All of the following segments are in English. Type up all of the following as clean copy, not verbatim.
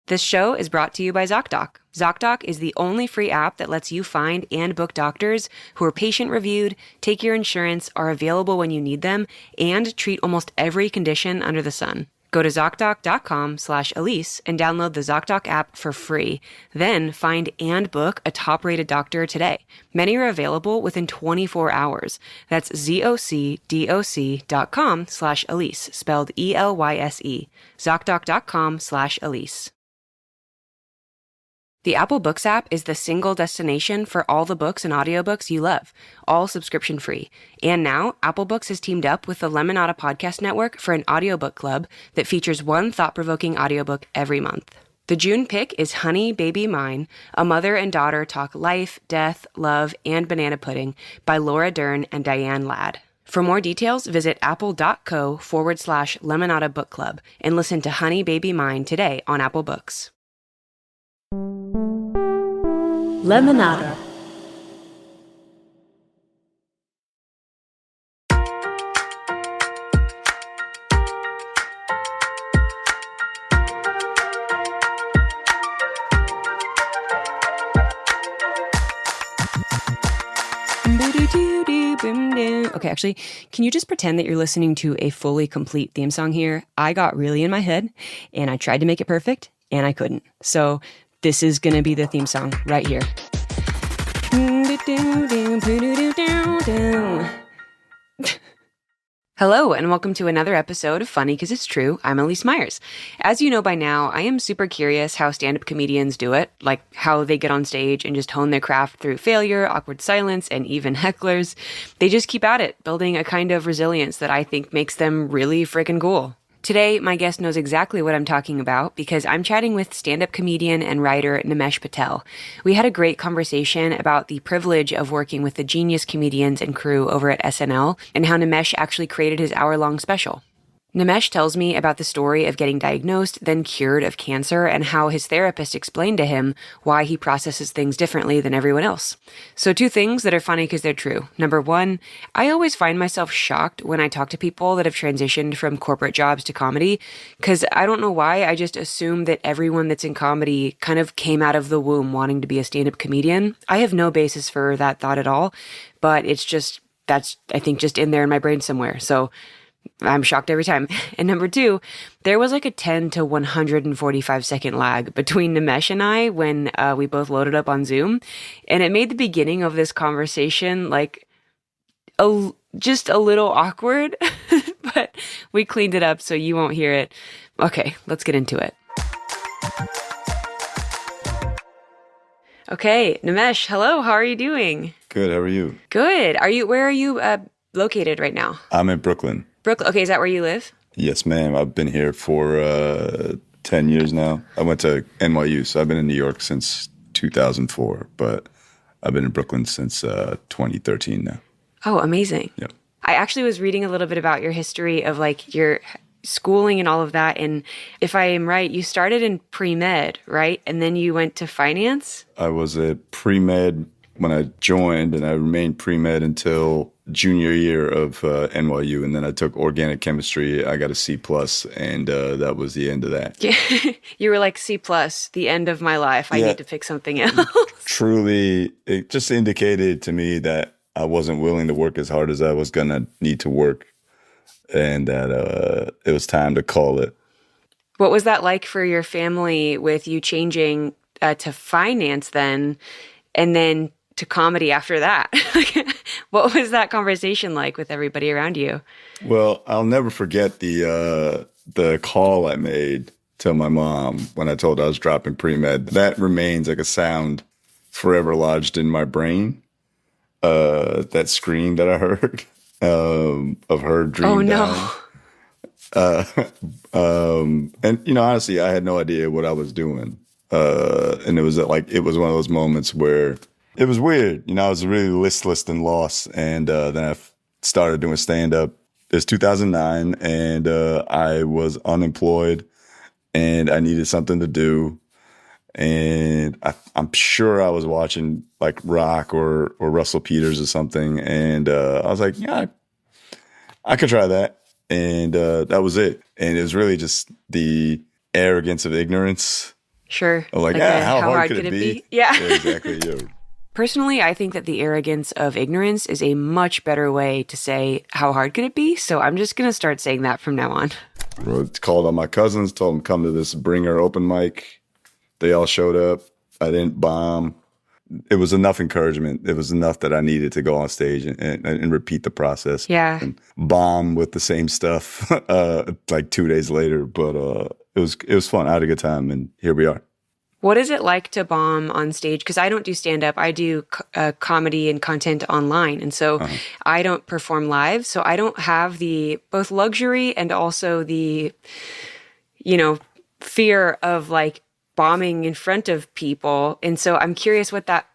This show is brought to you by ZocDoc. ZocDoc is the only free app that lets you find and book doctors who are patient-reviewed, take your insurance, are available when you need them, and treat almost every condition under the sun. Go to ZocDoc.com/Elyse and download the ZocDoc app for free. Then find and book a top-rated doctor today. Many are available within 24 hours. That's ZocDoc.com/Elyse, spelled ELYSE. ZocDoc.com/Elyse. The Apple Books app is the single destination for all the books and audiobooks you love, all subscription-free. And now, Apple Books has teamed up with the Lemonada Podcast Network for an audiobook club that features one thought-provoking audiobook every month. The June pick is Honey, Baby Mine, a mother and daughter talk life, death, love, and banana pudding by Laura Dern and Diane Ladd. For more details, visit apple.co/Lemonada Book Club and listen to Honey, Baby Mine today on Apple Books. Lemonada. Okay, actually, can you just pretend that you're listening to a fully complete theme song here? I got really in my head, and I tried to make it perfect, and I couldn't. So this is going to be the theme song right here. Hello, and welcome to another episode of Funny 'Cause It's True. I'm Elyse Myers. As you know by now, I am super curious how stand-up comedians do it, like how they get on stage and just hone their craft through failure, awkward silence, and even hecklers. They just keep at it, building a kind of resilience that I think makes them really freaking cool. Today, my guest knows exactly what I'm talking about because I'm chatting with stand-up comedian and writer Nimesh Patel. We had a great conversation about the privilege of working with the genius comedians and crew over at SNL and how Nimesh actually created his hour-long special. Nimesh tells me about the story of getting diagnosed, then cured of cancer, and how his therapist explained to him why he processes things differently than everyone else. So 2 things that are funny because they're true. Number 1, I always find myself shocked when I talk to people that have transitioned from corporate jobs to comedy, because I don't know why, I just assume that everyone that's in comedy kind of came out of the womb wanting to be a stand-up comedian. I have no basis for that thought at all, but it's just, that's, I think, just in there in my brain somewhere. So I'm shocked every time. And number 2, there was like a 10 to 145 second lag between Nimesh and I when we both loaded up on Zoom. And it made the beginning of this conversation like just a little awkward, but we cleaned it up so you won't hear it. Okay, let's get into it. Okay, Nimesh, hello. How are you doing? Good. How are you? Good. Where are you located right now? I'm in Brooklyn. Brooklyn. Okay, is that where you live? Yes, ma'am. I've been here for 10 years now. I went to NYU, so I've been in New York since 2004, but I've been in Brooklyn since 2013 now. Oh, amazing. Yep. I actually was reading a little bit about your history of like your schooling and all of that. And if I am right, you started in pre-med, right? And then you went to finance? I was a pre-med when I joined, and I remained pre-med until junior year of NYU, and then I took organic chemistry. I got a C+, and that was the end of that. Yeah. You were like, C+, the end of my life. I need to pick something else. Truly, it just indicated to me that I wasn't willing to work as hard as I was going to need to work, and that it was time to call it. What was that like for your family with you changing to finance then, and then to comedy after that? What was that conversation like with everybody around you? Well, I'll never forget the call I made to my mom when I told her I was dropping pre-med. That remains like a sound forever lodged in my brain. That scream that I heard of her dream down. And honestly, I had no idea what I was doing. And it was one of those moments where it was weird. I was really listless and lost. And then I started doing stand-up. It was 2009, and I was unemployed, and I needed something to do. And I'm sure I was watching like Rock or Russell Peters or something. And I was like, yeah, I could try that. And that was it. And it was really just the arrogance of ignorance Sure. I'm like, how hard could it be? Yeah. Yeah, exactly. Yeah. Personally, I think that the arrogance of ignorance is a much better way to say, how hard could it be? So I'm just going to start saying that from now on. Called on my cousins, told them come to this bringer open mic. They all showed up. I didn't bomb. It was enough encouragement. It was enough that I needed to go on stage and repeat the process. Yeah. And bomb with the same stuff like 2 days later. But it was fun. I had a good time, and here we are. What is it like to bomb on stage? Because I don't do stand-up. I do comedy and content online. And so I don't perform live. So I don't have the both luxury and also the, fear of like bombing in front of people. And so I'm curious what that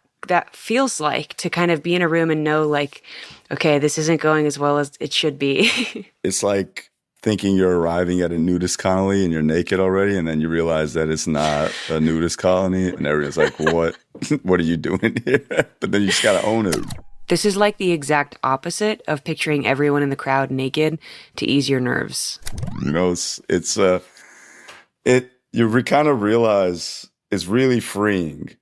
feels like to kind of be in a room and know like, okay, this isn't going as well as it should be. It's like thinking you're arriving at a nudist colony and you're naked already, and then you realize that it's not a nudist colony, and everyone's like, what are you doing here? But then you just got to own it. This is like the exact opposite of picturing everyone in the crowd naked to ease your nerves. You kind of realize it's really freeing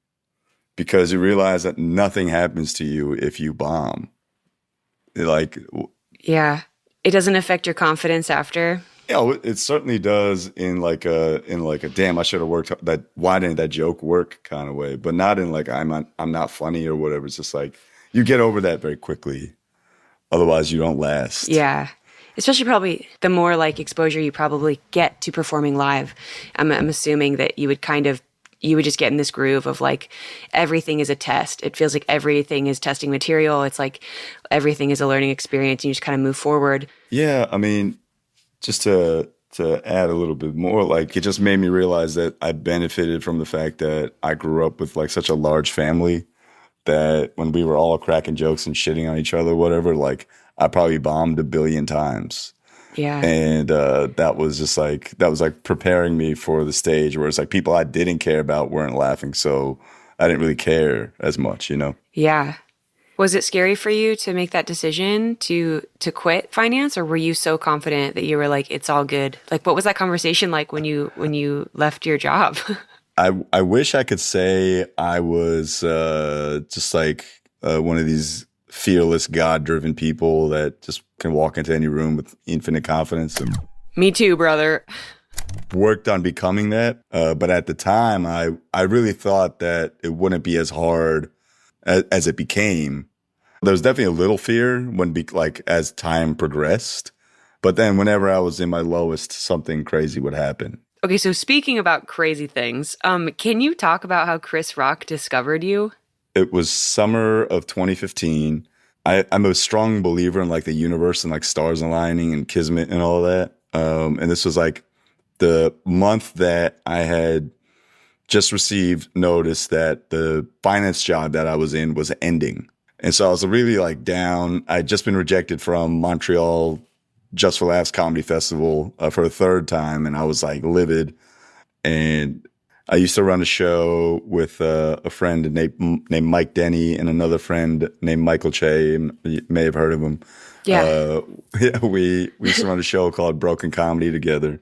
because you realize that nothing happens to you if you bomb. Yeah. It doesn't affect your confidence after. Yeah, it certainly does in like a damn, I should have worked that. Why didn't that joke work kind of way? But not in like I'm not funny or whatever. It's just like you get over that very quickly. Otherwise, you don't last. Yeah, especially probably the more like exposure you probably get to performing live. I'm assuming that you would just get in this groove of like everything is a test. It feels like everything is testing material. It's like everything is a learning experience, and you just kind of move forward. Yeah, I mean, just to add a little bit more, like it just made me realize that I benefited from the fact that I grew up with like such a large family that when we were all cracking jokes and shitting on each other, whatever, like I probably bombed 1 billion times. Yeah. And that was like preparing me for the stage where it's like people I didn't care about weren't laughing. So I didn't really care as much, Yeah. Was it scary for you to make that decision to quit finance, or were you so confident that you were like, it's all good? Like, what was that conversation like when you left your job? I wish I could say I was just like one of these fearless, God-driven people that just can walk into any room with infinite confidence. And Me too, brother. worked on becoming that. But at the time, I really thought that it wouldn't be as hard as it became. There was definitely a little fear as time progressed. But then whenever I was in my lowest, something crazy would happen. Okay, so speaking about crazy things, can you talk about how Chris Rock discovered you? It was summer of 2015. I'm a strong believer in like the universe and like stars aligning and kismet and all that. And this was like the month that I had just received notice that the finance job that I was in was ending. And so I was really like down. I'd just been rejected from Montreal Just for Laughs Comedy Festival for a third time. And I was like livid. And I used to run a show with a friend named Mike Denny and another friend named Michael Che. You may have heard of him. Yeah. We used to run a show called Broken Comedy together.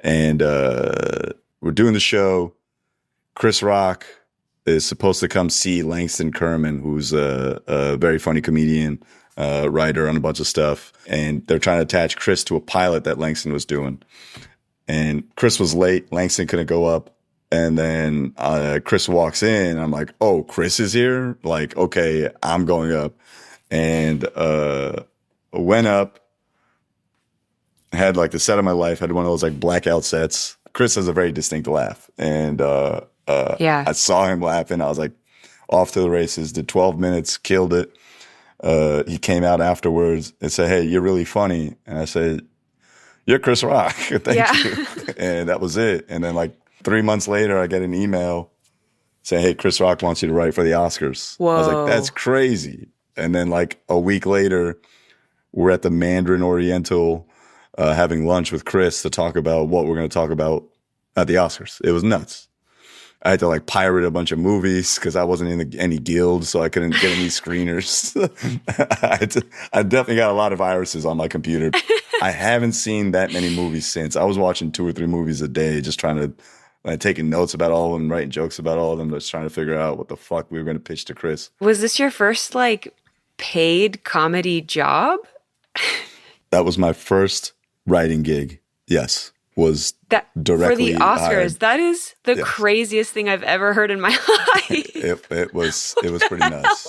And we're doing the show. Chris Rock is supposed to come see Langston Kerman, who's a very funny comedian, writer on a bunch of stuff. And they're trying to attach Chris to a pilot that Langston was doing. And Chris was late. Langston couldn't go up. And then Chris walks in. I'm like, oh, Chris is here? Like, okay, I'm going up. And went up. Had like the set of my life. Had one of those like blackout sets. Chris has a very distinct laugh. And I saw him laughing. I was like, off to the races. Did 12 minutes. Killed it. He came out afterwards and said, hey, you're really funny. And I said, you're Chris Rock. Thank you. And that was it. And then like 3 months later, I get an email saying, hey, Chris Rock wants you to write for the Oscars. Whoa. I was like, that's crazy. And then like a week later, we're at the Mandarin Oriental having lunch with Chris to talk about what we're going to talk about at the Oscars. It was nuts. I had to like pirate a bunch of movies because I wasn't in any guild, so I couldn't get any screeners. I definitely got a lot of viruses on my computer. I haven't seen that many movies since. I was watching 2 or 3 movies a day, just trying to like taking notes about all of them, writing jokes about all of them, just trying to figure out what the fuck we were going to pitch to Chris. Was this your first like paid comedy job? That was my first writing gig. Yes, was That directly for the Oscars. hired. That is the Yes. craziest thing I've ever heard in my life. It was pretty nuts.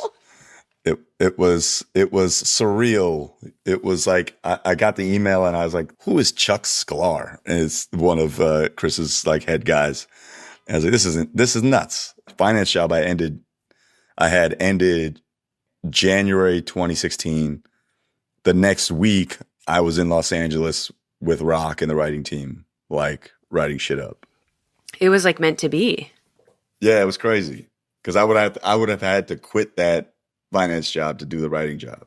It was surreal. It was like I got the email and I was like, "Who is Chuck Sklar?" And it's one of Chris's like head guys. And I was like, "This is nuts." Finance job I had ended January 2016. The next week I was in Los Angeles with Rock and the writing team, like writing shit up. It was like meant to be. Yeah, it was crazy because I would have had to quit that finance job to do the writing job.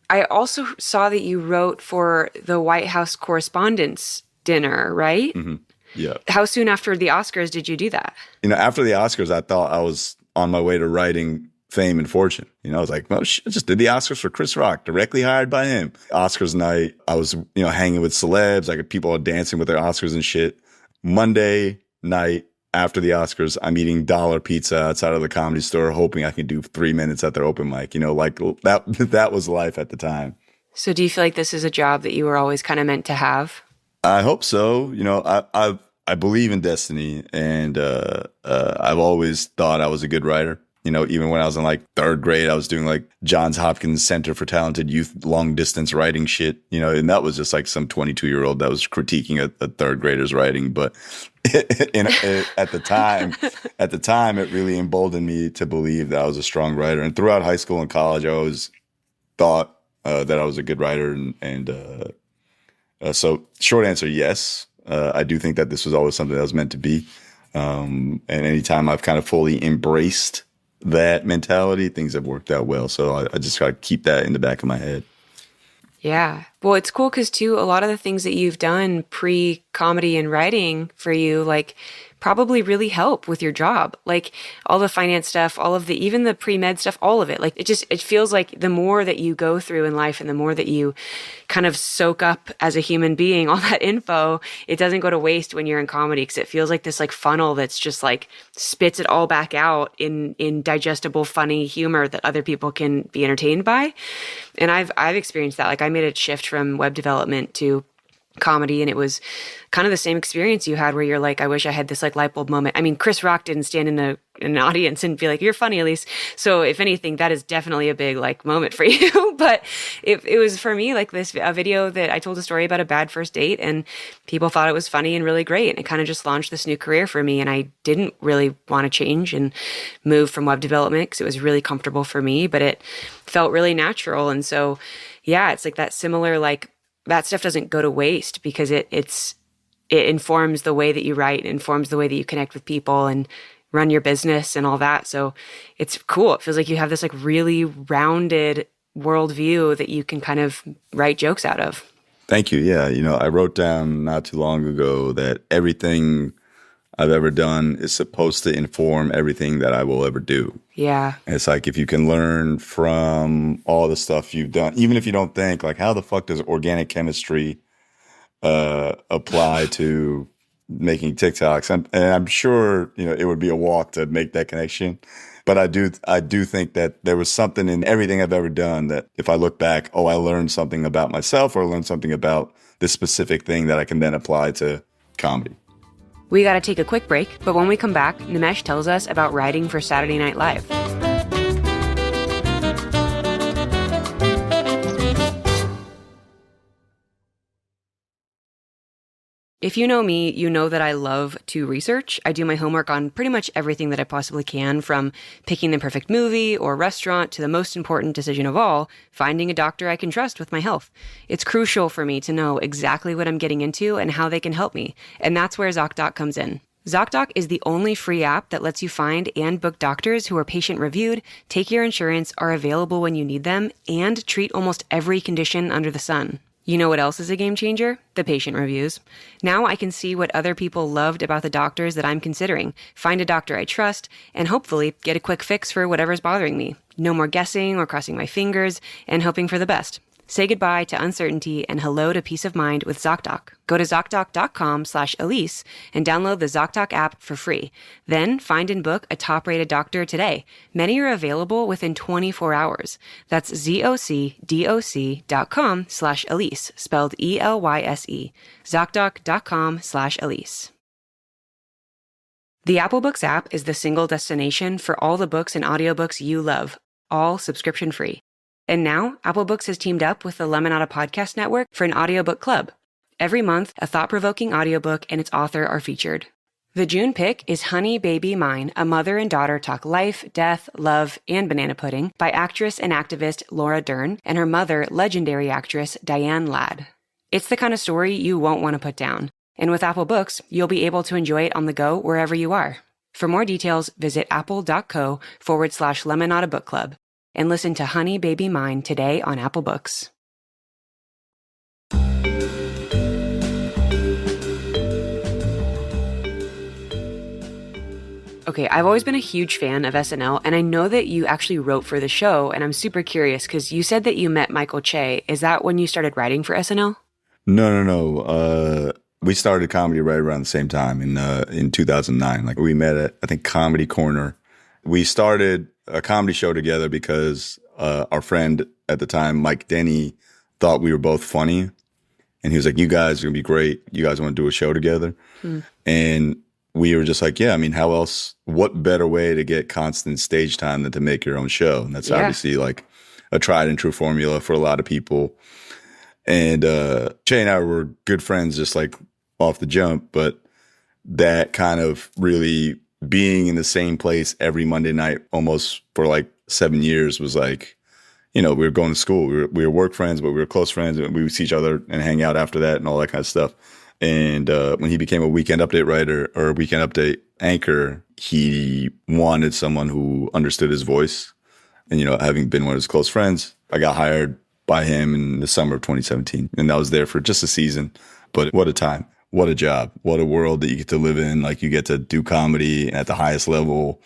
I also saw that you wrote for the White House Correspondents' Dinner, right? Mm-hmm. Yeah. How soon after the Oscars did you do that? After the Oscars, I thought I was on my way to writing Fame and Fortune. I was like, well, shit, I just did the Oscars for Chris Rock, directly hired by him. Oscars night, I was, hanging with celebs, like people are dancing with their Oscars and shit. Monday night after the Oscars, I'm eating dollar pizza outside of the Comedy Store, hoping I can do 3 minutes at their open mic. Like that was life at the time. So do you feel like this is a job that you were always kind of meant to have? I hope so. I believe in destiny, and I've always thought I was a good writer. Even when I was in like third grade, I was doing like Johns Hopkins Center for Talented Youth long distance writing shit, and that was just like some 22-year-old that was critiquing a third grader's writing. But at the time, it really emboldened me to believe that I was a strong writer. And throughout high school and college, I always thought that I was a good writer. So short answer, yes. I do think that this was always something that was meant to be. And anytime I've kind of fully embraced that mentality, things have worked out well. So I just got to keep that in the back of my head. Yeah. Well, it's cool because too, a lot of the things that you've done pre-comedy and writing for you, like probably really help with your job. Like all the finance stuff, even the pre-med stuff, all of it. Like it feels like the more that you go through in life and the more that you kind of soak up as a human being, all that info, it doesn't go to waste when you're in comedy because it feels like this like funnel that's just like spits it all back out in digestible, funny humor that other people can be entertained by. And I've experienced that. Like I made a shift from web development to comedy, and it was kind of the same experience you had where you're like, I wish I had this like light bulb moment. I mean, Chris Rock didn't stand in an audience and be like, you're funny, Elyse. So if anything, that is definitely a big like moment for you. But it was for me like a video that I told a story about a bad first date and people thought it was funny and really great. And it kind of just launched this new career for me. And I didn't really want to change and move from web development because it was really comfortable for me, but it felt really natural. And so, yeah, it's like that similar, like that stuff doesn't go to waste because it informs the way that you write, informs the way that you connect with people and run your business and all that. So it's cool. It feels like you have this like really rounded worldview that you can kind of write jokes out of. Thank you. Yeah. I wrote down not too long ago that everything I've ever done is supposed to inform everything that I will ever do. Yeah. And it's like if you can learn from all the stuff you've done, even if you don't think like how the fuck does organic chemistry apply to making TikToks? And I'm sure it would be a walk to make that connection. But I do think that there was something in everything I've ever done that if I look back, I learned something about myself or learned something about this specific thing that I can then apply to comedy. We got to take a quick break, but when we come back, Nimesh tells us about writing for Saturday Night Live. If you know me, you know that I love to research. I do my homework on pretty much everything that I possibly can, from picking the perfect movie or restaurant to the most important decision of all, finding a doctor I can trust with my health. It's crucial for me to know exactly what I'm getting into and how they can help me. And that's where ZocDoc comes in. ZocDoc is the only free app that lets you find and book doctors who are patient-reviewed, take your insurance, are available when you need them, and treat almost every condition under the sun. You know what else is a game changer? The patient reviews. Now I can see what other people loved about the doctors that I'm considering, find a doctor I trust, and hopefully get a quick fix for whatever's bothering me. No more guessing or crossing my fingers and hoping for the best. Say goodbye to uncertainty and hello to peace of mind with ZocDoc. Go to ZocDoc.com/Elyse and download the ZocDoc app for free. Then find and book a top-rated doctor today. Many are available within 24 hours. That's ZocDoc.com/Elyse, spelled ELYSE. ZocDoc.com/Elyse. The Apple Books app is the single destination for all the books and audiobooks you love, all subscription-free. And now, Apple Books has teamed up with the Lemonada Podcast Network for an audiobook club. Every month, a thought-provoking audiobook and its author are featured. The June pick is Honey, Baby, Mine, a mother and daughter talk life, death, love, and banana pudding by actress and activist Laura Dern and her mother, legendary actress Diane Ladd. It's the kind of story you won't want to put down. And with Apple Books, you'll be able to enjoy it on the go wherever you are. For more details, visit apple.co/Lemonada Book Club and listen to Honey, Baby, Mine today on Apple Books. Okay, I've always been a huge fan of SNL, and I know that you actually wrote for the show, and I'm super curious because you said that you met Michael Che. Is that when you started writing for SNL? No. We started comedy right around the same time in 2009. Like we met at, I think, Comedy Corner. We started a comedy show together because our friend at the time, Mike Denny, thought we were both funny. And he was like, you guys are going to be great. You guys want to do a show together? And we were just like, yeah, I mean, how else, what better way to get constant stage time than to make your own show? And that's obviously like a tried and true formula for a lot of people. And Che and I were good friends just like off the jump, but that kind of really being in the same place every Monday night almost for like 7 years was like, you know, we were going to school. We were work friends, but we were close friends, and we would see each other and hang out after that and all that kind of stuff. And when he became a Weekend Update writer or a Weekend Update anchor, he wanted someone who understood his voice. And, you know, having been one of his close friends, I got hired by him in the summer of 2017. And I was there for just a season. But what a time. What a job. What a world that you get to live in. Like, you get to do comedy at the highest level.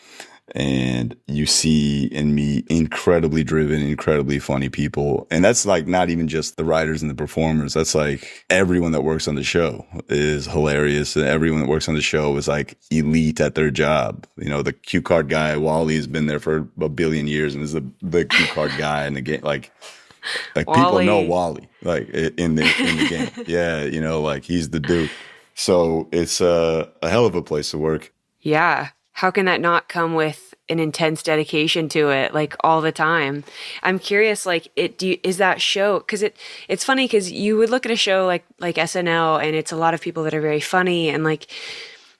And you see and meet incredibly driven, incredibly funny people. And that's like not even just the writers and the performers. That's like everyone that works on the show is hilarious. And everyone that works on the show is like elite at their job. You know, the cue card guy, Wally, has been there for a billion years and is the cue card guy in the game. Like people know Wally, like in the game. Yeah, you know, like he's the dude. So it's a hell of a place to work. Yeah. How can that not come with an intense dedication to it, like all the time? I'm curious, like, is that show, because it's funny because you would look at a show like SNL and it's a lot of people that are very funny, and like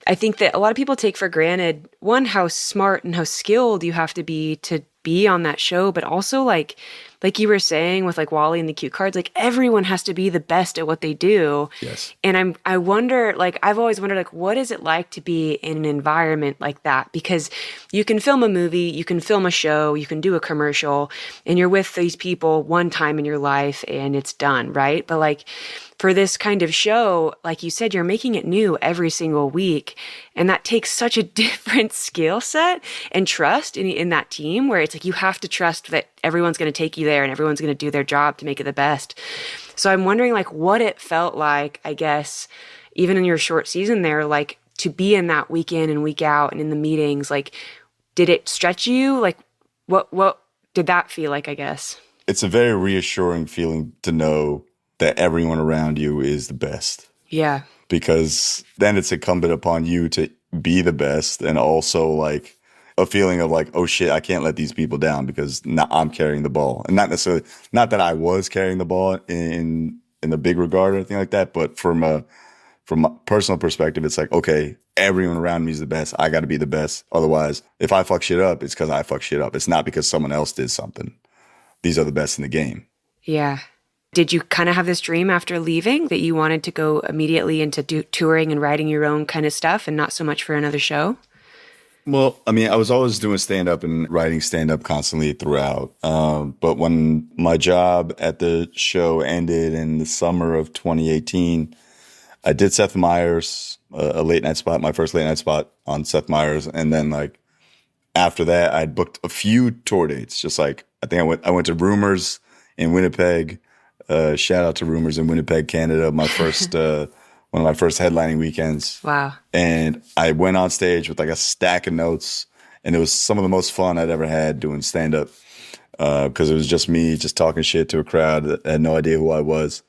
I think that a lot of people take for granted, one, how smart and how skilled you have to be on that show, but also like you were saying with like Wally and the cue cards, like everyone has to be the best at what they do. Yes. And I wonder, like, I've always wondered, like, what is it like to be in an environment like that? Because you can film a movie, you can film a show, you can do a commercial, and you're with these people one time in your life and it's done, right? But like for this kind of show, like you said, you're making it new every single week. And that takes such a different skill set and trust in that team, where it's like you have to trust that everyone's going to take you there and everyone's going to do their job to make it the best. So I'm wondering, like, what it felt like, I guess, even in your short season there, like to be in that week in and week out and in the meetings. Like, did it stretch you? Like, what did that feel like, I guess? It's a very reassuring feeling to know that everyone around you is the best. Yeah. Because then it's incumbent upon you to be the best, and also like a feeling of like, oh shit, I can't let these people down because now I'm carrying the ball. And not necessarily, not that I was carrying the ball in the big regard or anything like that, but from a personal perspective, it's like, okay, everyone around me is the best. I got to be the best. Otherwise, if I fuck shit up, it's because I fuck shit up. It's not because someone else did something. These are the best in the game. Yeah. Did you kind of have this dream after leaving that you wanted to go immediately into touring and writing your own kind of stuff and not so much for another show? Well, I mean, I was always doing stand-up and writing stand-up constantly throughout. But when my job at the show ended in the summer of 2018, I did Seth Meyers, a late night spot, my first late night spot on Seth Meyers. And then like after that, I'd booked a few tour dates. Just like, I think I went to Rumors in Winnipeg, Shout out to Rumors in Winnipeg, Canada. My first, one of my first headlining weekends. Wow. And I went on stage with like a stack of notes, and it was some of the most fun I'd ever had doing stand up. Because it was just me just talking shit to a crowd that had no idea who I was.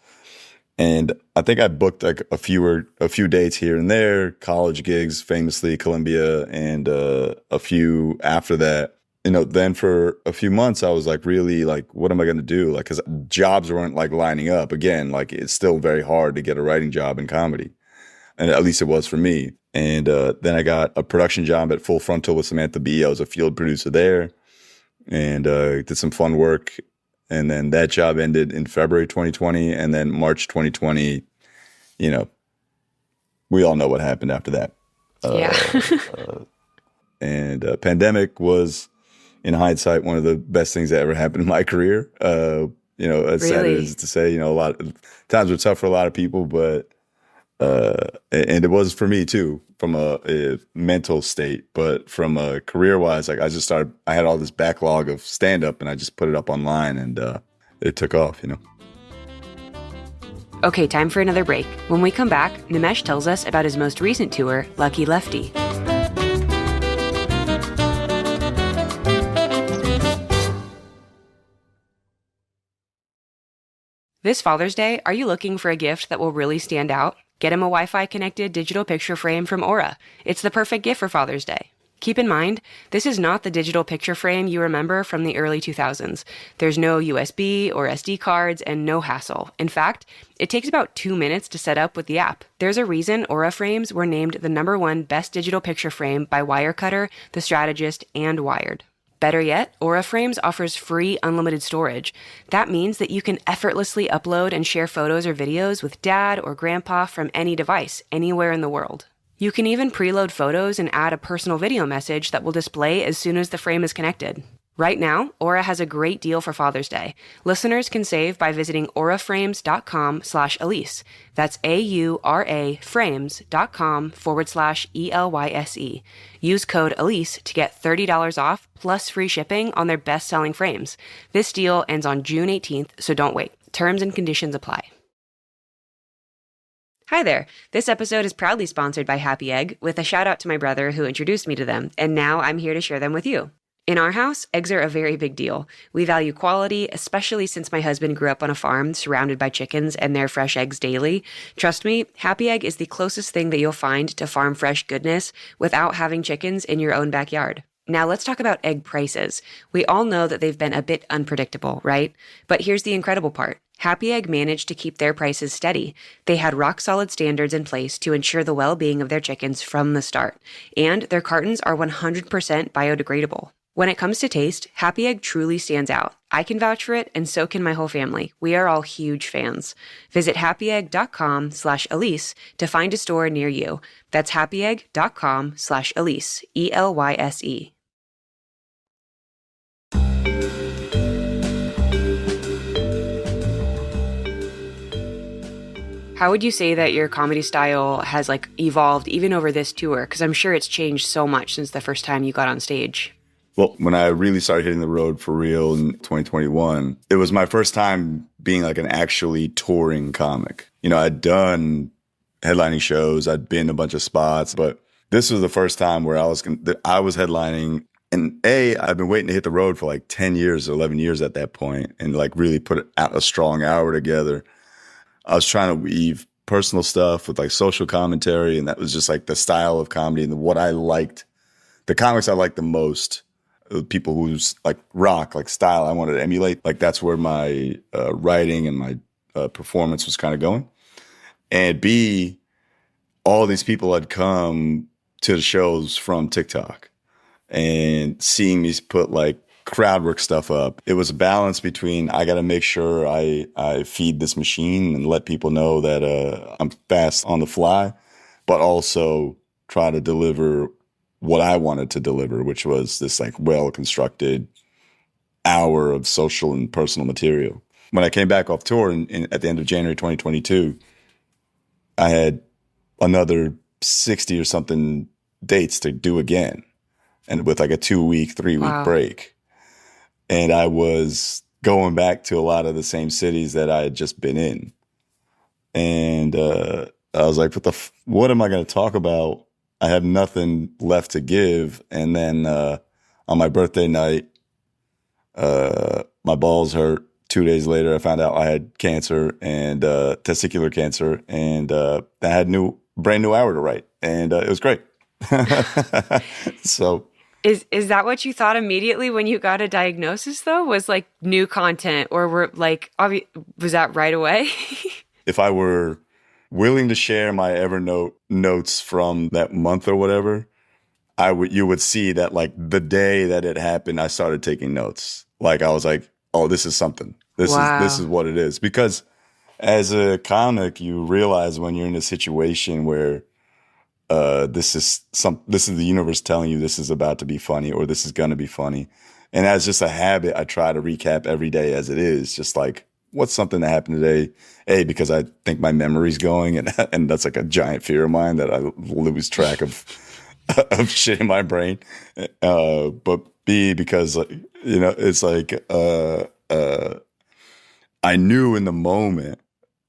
And I think I booked like a few dates here and there, college gigs, famously Columbia, and a few after that. Then for a few months, I was like, really, like, what am I going to do? Like, because jobs weren't like lining up. Again, like, it's still very hard to get a writing job in comedy, and at least it was for me. And then I got a production job at Full Frontal with Samantha Bee. I was a field producer there, and did some fun work. And then that job ended in February 2020, and then March 2020. We all know what happened after that. Yeah. And pandemic was, in hindsight, one of the best things that ever happened in my career. As sad Really? as it is to say, a lot of times were tough for a lot of people, but and it was for me too, from a mental state. But from a career wise, like I had all this backlog of stand up, and I just put it up online, and it took off. Okay, time for another break. When we come back, Nimesh tells us about his most recent tour, Lucky Lefty. This Father's Day, are you looking for a gift that will really stand out? Get him a Wi-Fi connected digital picture frame from Aura. It's the perfect gift for Father's Day. Keep in mind, this is not the digital picture frame you remember from the early 2000s. There's no USB or SD cards and no hassle. In fact, it takes about 2 minutes to set up with the app. There's a reason Aura frames were named the #1 best digital picture frame by Wirecutter, The Strategist, and Wired. Better yet, Aura Frames offers free unlimited storage. That means that you can effortlessly upload and share photos or videos with dad or grandpa from any device, anywhere in the world. You can even preload photos and add a personal video message that will display as soon as the frame is connected. Right now, Aura has a great deal for Father's Day. Listeners can save by visiting auraframes.com/Elyse. That's AURA frames.com/ELYSE. Use code Elyse to get $30 off plus free shipping on their best-selling frames. This deal ends on June 18th, so don't wait. Terms and conditions apply. Hi there. This episode is proudly sponsored by Happy Egg, with a shout out to my brother who introduced me to them, and now I'm here to share them with you. In our house, eggs are a very big deal. We value quality, especially since my husband grew up on a farm surrounded by chickens and their fresh eggs daily. Trust me, Happy Egg is the closest thing that you'll find to farm fresh goodness without having chickens in your own backyard. Now let's talk about egg prices. We all know that they've been a bit unpredictable, right? But here's the incredible part. Happy Egg managed to keep their prices steady. They had rock-solid standards in place to ensure the well-being of their chickens from the start. And their cartons are 100% biodegradable. When it comes to taste, Happy Egg truly stands out. I can vouch for it, and so can my whole family. We are all huge fans. Visit happyegg.com/Elyse to find a store near you. That's happyegg.com/Elyse, ELYSE. How would you say that your comedy style has evolved even over this tour? Because I'm sure it's changed so much since the first time you got on stage. Well, when I really started hitting the road for real in 2021, it was my first time being like an actually touring comic. I'd done headlining shows, I'd been a bunch of spots, but this was the first time where I was headlining. And I've been waiting to hit the road for like 10 years or 11 years at that point, and really put out a strong hour together. I was trying to weave personal stuff with social commentary, and that was just the style of comedy and what I liked. The comics I liked the most. People who's rock, style I wanted to emulate. That's where my writing and my performance was kind of going. And B, all these people had come to the shows from TikTok and seeing me put crowd work stuff up. It was a balance between I got to make sure I feed this machine and let people know that I'm fast on the fly, but also try to deliver what I wanted to deliver, which was this well-constructed hour of social and personal material. When I came back off tour at the end of January 2022, I had another 60 or something dates to do again, and with a 2-week, 3-week Wow. break. And I was going back to a lot of the same cities that I had just been in. And I was like, what am I going to talk about? I have nothing left to give. And then on my birthday night, my balls hurt. 2 days later, I found out I had cancer and testicular cancer, and I had brand new hour to write, and it was great. So, is that what you thought immediately when you got a diagnosis? Though, was like new content, or was that right away? if I were willing to share my Evernote notes from that month or whatever, you would see that like the day that it happened, I started taking notes. Like I was like, oh, this is something. This is what it is. Because as a comic, you realize when you're in a situation where this is the universe telling you this is about to be funny or this is going to be funny. And as just a habit, I try to recap every day as it is, just like, what's something that happened today? Because I think my memory's going, and that's like a giant fear of mine that I lose track of shit in my brain. But B, because it's like I knew in the moment,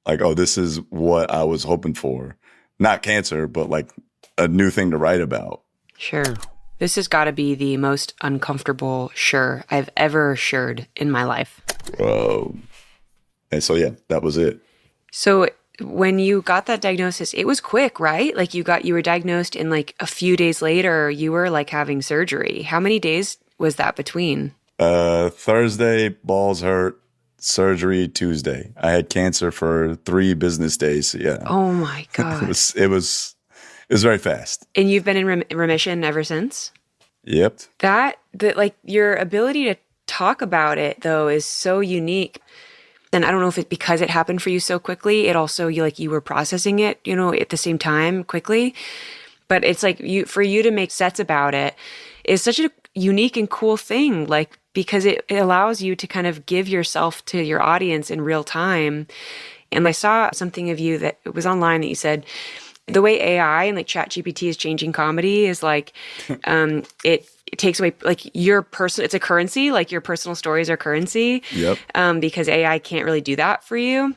like, oh, this is what I was hoping for. Not cancer, but like a new thing to write about. Sure. This has got to be the most uncomfortable sure I've ever sured in my life. And so, yeah, that was it. So when you got that diagnosis, it was quick, right? Like you were diagnosed and like a few days later, you were like having surgery. How many days was that between? Thursday, balls hurt. Surgery Tuesday. I had cancer for 3 business days. Yeah. Oh my God. It was very fast. And you've been in remission ever since? Yep. That like your ability to talk about it though is so unique. And I don't know if it's because it happened for you so quickly. It also you were processing it, at the same time quickly. But it's like for you to make sets about it is such a unique and cool thing. Like, because it allows you to kind of give yourself to your audience in real time. And I saw something of you that it was online that you said, the way AI and like ChatGPT is changing comedy is like, it takes away like it's a currency, like your personal stories are currency. Yep. Because AI can't really do that for you.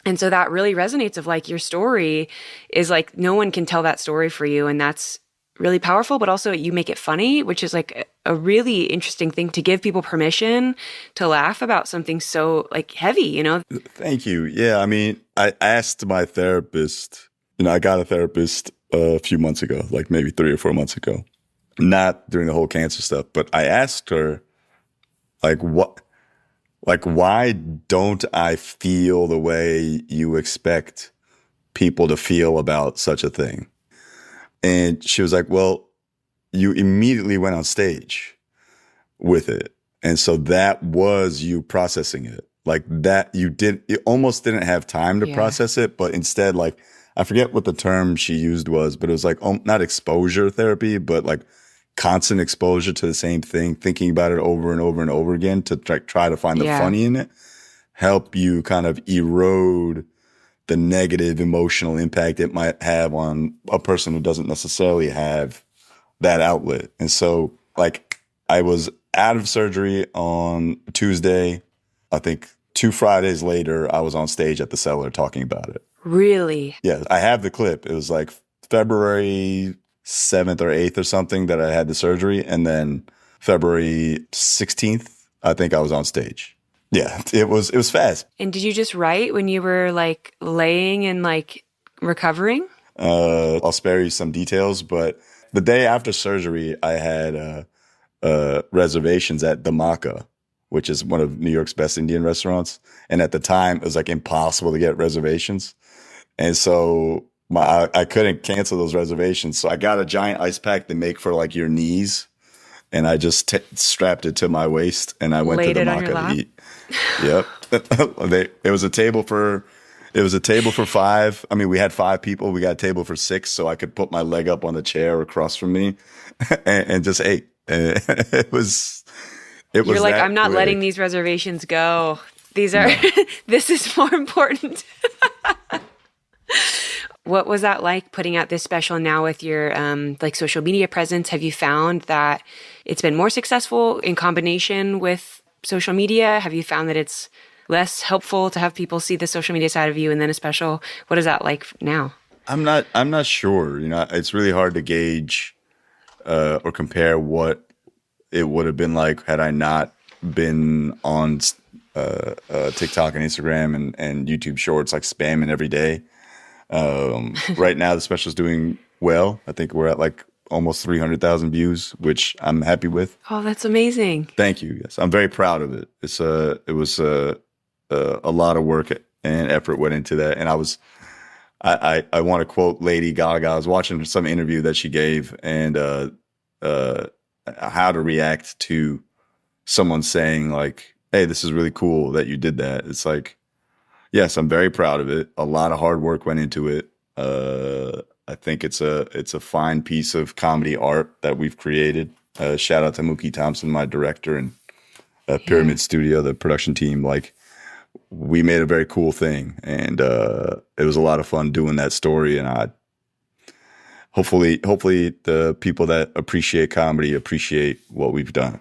And so that really resonates of like your story is like, no one can tell that story for you. And that's really powerful, but also you make it funny, which is like a really interesting thing to give people permission to laugh about something so like heavy, Thank you. Yeah. I mean, I asked my therapist, I got a therapist a few months ago, like maybe 3 or 4 months ago, not during the whole cancer stuff, but I asked her why don't I feel the way you expect people to feel about such a thing? And she was like, well, you immediately went on stage with it. And so that was you processing it. Like that you almost didn't have time to process it, but instead, like, I forget what the term she used was, but it was like, not exposure therapy, but like constant exposure to the same thing, thinking about it over and over and over again to try to find the funny in it, help you kind of erode the negative emotional impact it might have on a person who doesn't necessarily have that outlet. And so like I was out of surgery on Tuesday. I think 2 Fridays later, I was on stage at the Cellar talking about it. Really? Yeah. I have the clip. It was like February 7th or 8th or something that I had the surgery. And then February 16th, I think I was on stage. Yeah, it was fast. And did you just write when you were like laying and like recovering? I'll spare you some details, but the day after surgery, I had reservations at the Maca, which is one of New York's best Indian restaurants. And at the time, it was like impossible to get reservations. And so I couldn't cancel those reservations. So I got a giant ice pack to make for like your knees. And I just strapped it to my waist and I went to the Maca to eat. Yep. It was a table for 5. I mean, we had 5 people. We got a table for 6, so I could put my leg up on the chair across from me and just ate. And it was. You're like, I'm not letting these reservations go. These are. This is more important. What was that like putting out this special now with your like social media presence? Have you found that it's been more successful in combination with social media? Have you found that it's less helpful to have people see the social media side of you and then a special? What is that like now? I'm not sure. It's really hard to gauge or compare what it would have been like had I not been on TikTok and Instagram and YouTube Shorts, like spamming every day. Right now, the special is doing well. I think we're at like almost 300,000 views, which I'm happy with. Oh, that's amazing. Thank you. Yes, I'm very proud of it. It was a lot of work and effort went into that, and I want to quote Lady Gaga. I was watching some interview that she gave, and how to react to someone saying like, "Hey, this is really cool that you did that." It's like, yes, I'm very proud of it. A lot of hard work went into it. I think it's a fine piece of comedy art that we've created. Shout out to Mookie Thompson, my director, and Pyramid Studio, the production team. Like, we made a very cool thing, and it was a lot of fun doing that story. And hopefully the people that appreciate comedy appreciate what we've done.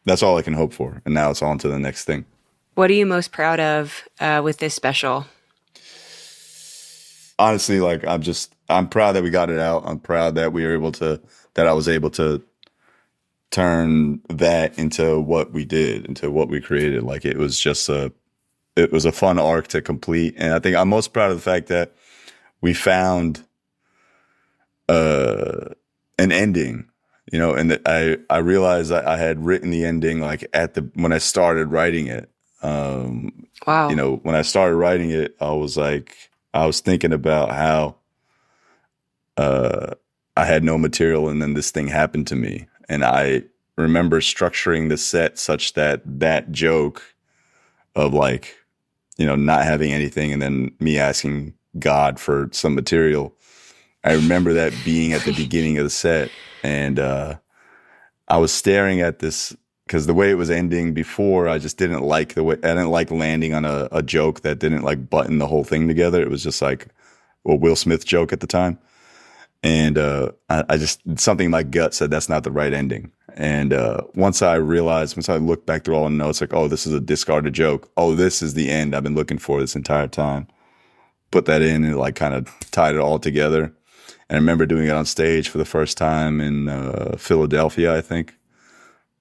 That's all I can hope for. And now it's on to the next thing. What are you most proud of with this special? Honestly, like, I'm proud that we got it out. I'm proud that I was able to turn that into what we did, into what we created. Like, it was a fun arc to complete. And I think I'm most proud of the fact that we found an ending, and that I realized that I had written the ending like when I started writing it. Wow. When I started writing it, I was thinking about how I had no material, and then this thing happened to me. And I remember structuring the set such that joke of like, not having anything, and then me asking God for some material. I remember that being at the beginning of the set, and I was staring at this because the way it was ending before, I just didn't like the way. I didn't like landing on a joke that didn't like button the whole thing together. It was just like a Will Smith joke at the time, and I just, something in my gut said that's not the right ending. And once I looked back through all the notes, like, oh, this is a discarded joke. Oh, this is the end I've been looking for this entire time. Put that in and like kind of tied it all together. And I remember doing it on stage for the first time in Philadelphia, I think.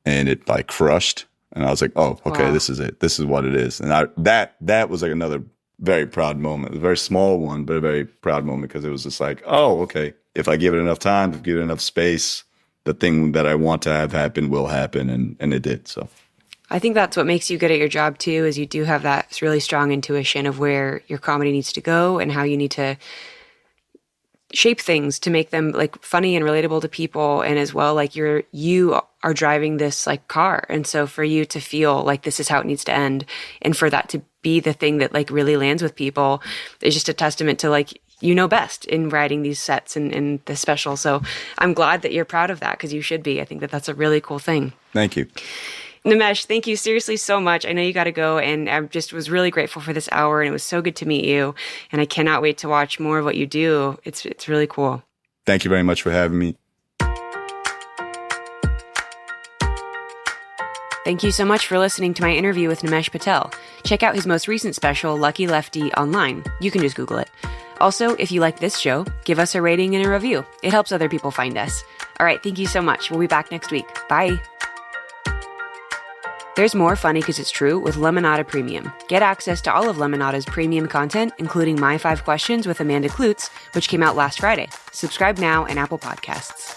And it like crushed. And I was like, oh, okay, wow. This is it. This is what it is. And that was like another very proud moment, a very small one, but a very proud moment, because it was just like, oh, okay, if I give it enough time, if I give it enough space, the thing that I want to have happen will happen, and it did. So I think that's what makes you good at your job too, is you do have that really strong intuition of where your comedy needs to go and how you need to shape things to make them like funny and relatable to people. And as well, like you are driving this like car. And so for you to feel like this is how it needs to end, and for that to be the thing that like really lands with people, is just a testament to like, best in writing these sets and the special. So I'm glad that you're proud of that, because you should be. I think that that's a really cool thing. Thank you. Nimesh, thank you seriously so much. I know you got to go, and I just was really grateful for this hour, and it was so good to meet you. And I cannot wait to watch more of what you do. It's really cool. Thank you very much for having me. Thank you so much for listening to my interview with Nimesh Patel. Check out his most recent special, Lucky Lefty, online. You can just Google it. Also, if you like this show, give us a rating and a review. It helps other people find us. All right, thank you so much. We'll be back next week. Bye. There's more Funny 'Cause It's True with Lemonada Premium. Get access to all of Lemonada's premium content, including My 5 Questions with Amanda Klutz, which came out last Friday. Subscribe now in Apple Podcasts.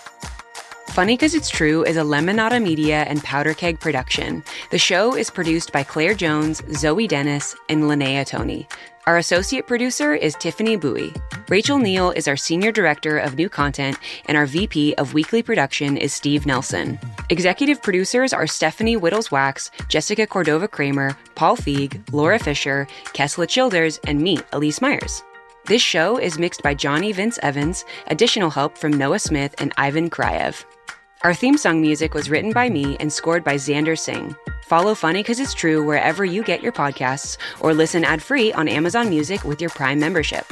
Funny 'Cause It's True is a Lemonada Media and Powder Keg production. The show is produced by Claire Jones, Zoe Dennis, and Linnea Tony. Our associate producer is Tiffany Bowie. Rachel Neal is our senior director of new content, and our VP of weekly production is Steve Nelson. Executive producers are Stephanie Whittles-Wax, Jessica Cordova-Kramer, Paul Feig, Laura Fisher, Kesla Childers, and me, Elyse Myers. This show is mixed by Johnny Vince Evans, additional help from Noah Smith and Ivan Krayev. Our theme song music was written by me and scored by Xander Singh. Follow Funny 'Cause It's True wherever you get your podcasts, or listen ad-free on Amazon Music with your Prime membership.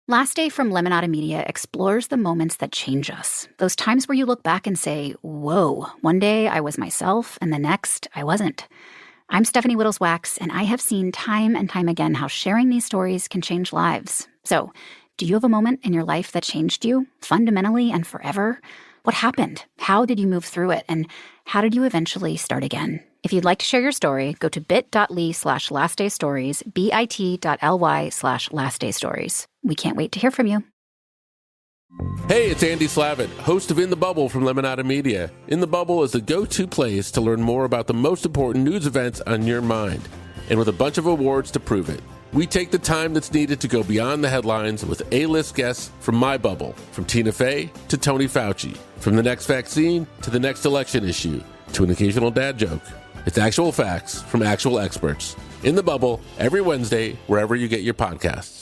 Last Day from Lemonada Media explores the moments that change us. Those times where you look back and say, whoa, one day I was myself and the next I wasn't. I'm Stephanie Whittleswax, and I have seen time and time again how sharing these stories can change lives. So, do you have a moment in your life that changed you, fundamentally and forever? What happened? How did you move through it? And how did you eventually start again? If you'd like to share your story, go to bit.ly/lastdaystories, bit.ly/lastdaystories. We can't wait to hear from you. Hey, it's Andy Slavitt, host of In the Bubble from Lemonada Media. In the Bubble is the go-to place to learn more about the most important news events on your mind, and with a bunch of awards to prove it. We take the time that's needed to go beyond the headlines with A-list guests from my bubble, from Tina Fey to Tony Fauci, from the next vaccine to the next election issue, to an occasional dad joke. It's actual facts from actual experts. In the Bubble, every Wednesday, wherever you get your podcasts.